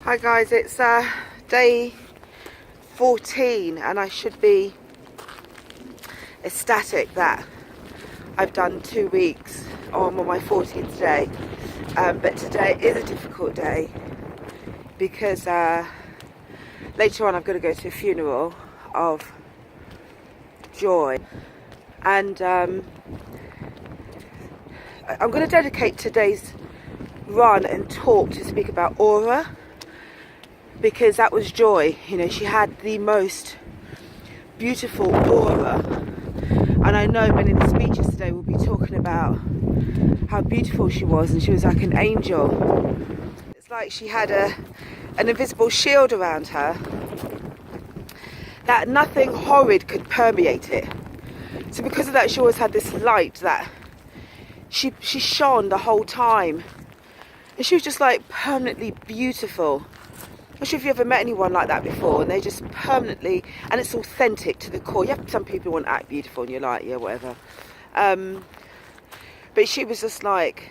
Hi guys, it's day 14 and I should be ecstatic that I've done 2 weeks on my 14th day, but today is a difficult day because later on I'm going to go to a funeral of Joy, and I'm going to dedicate today's run and talk to speak about aura, because that was Joy. You know, she had the most beautiful aura, and I know many of the speeches today will be talking about how beautiful she was, and she was like an angel. It's like she had an invisible shield around her that nothing horrid could permeate it. So because of that, she always had this light that she shone the whole time, and she was just like permanently beautiful. I'm not sure if you ever met anyone like that before, and they just permanently, and it's authentic to the core. You have some people who want to act beautiful and you're like, yeah, whatever. But she was just like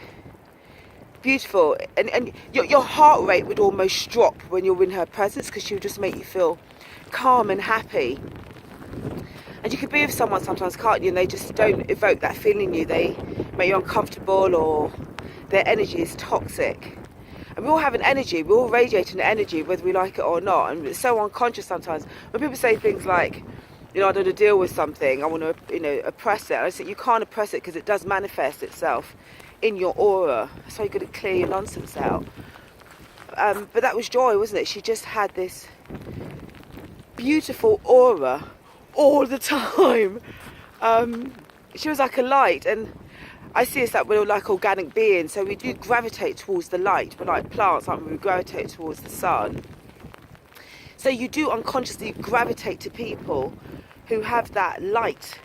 beautiful, and your heart rate would almost drop when you're in her presence, because she would just make you feel calm and happy. And you could be with someone sometimes, can't you, and they just don't evoke that feeling in you. They make you uncomfortable, or their energy is toxic. And we all have an energy, we all radiate an energy whether we like it or not, and it's so unconscious sometimes. When people say things like, you know, I don't want to deal with something, I want to, you know, oppress it, I say you can't oppress it, because it does manifest itself in your aura. That's why you've got to clear your nonsense out. But that was Joy, wasn't it? She just had this beautiful aura all the time. She was like a light, and I see us that we're like organic beings, so we do gravitate towards the light. We're like plants, aren't we? We gravitate towards the sun. So you do unconsciously gravitate to people who have that light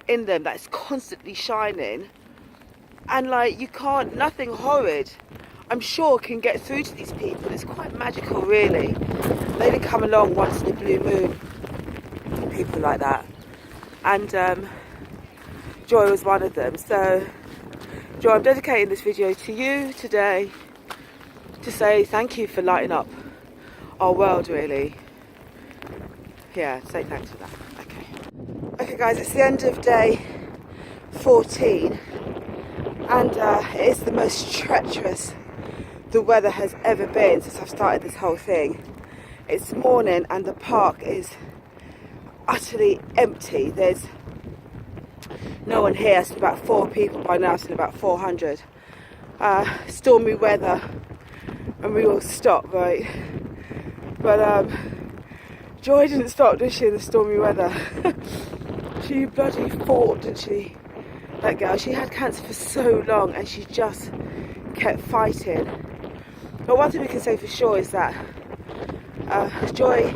in them that's constantly shining. And like, you can't, nothing horrid, I'm sure, can get through to these people. It's quite magical, really. They only come along once in a blue moon, people like that. And Joy was one of them. So Joy, I'm dedicating this video to you today to say thank you for lighting up our world, really. Yeah, say thanks for that. Okay guys, it's the end of day 14, and it's the most treacherous the weather has ever been since I've started this whole thing. It's morning and the park is utterly empty. There's no one here. It's about 4 people by now, it's about 400. Stormy weather, and we all stopped, right? But Joy didn't stop, did she, in the stormy weather? She bloody fought, didn't she? That girl, she had cancer for so long, and she just kept fighting. But one thing we can say for sure is that Joy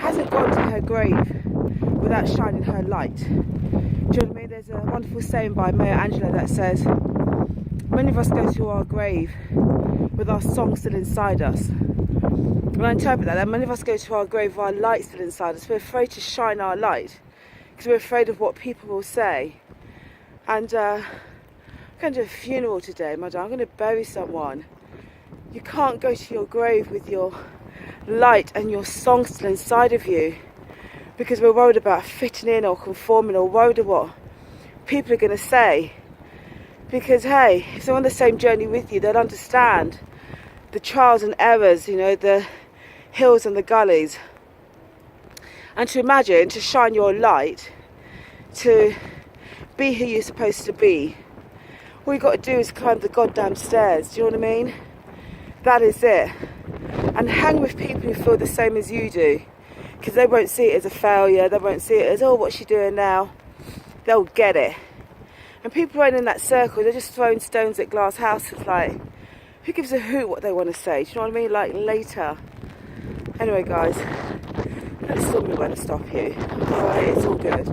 hasn't gone to her grave without shining her light. Do you know what I mean? There's a wonderful saying by Maya Angelou that says, many of us go to our grave with our song still inside us. When I interpret that, many of us go to our grave with our light still inside us. We're afraid to shine our light because we're afraid of what people will say. And I'm going to a funeral today, my dear. I'm going to bury someone. You can't go to your grave with your light and your song still inside of you, because we're worried about fitting in or conforming, or worried of what people are going to say. Because hey, if they're on the same journey with you, they'll understand the trials and errors, you know, the hills and the gullies. And to imagine, to shine your light, to be who you're supposed to be, all you've got to do is climb the goddamn stairs. Do you know what I mean? That is it. And hang with people who feel the same as you do, because they won't see it as a failure. They won't see it as, oh, what's she doing now? They'll get it. And people aren't in that circle. They're just throwing stones at glass houses. Like, who gives a hoot what they want to say? Do you know what I mean? Like, later. Anyway, guys, let's stormy weather stop you. Alright, it's all good.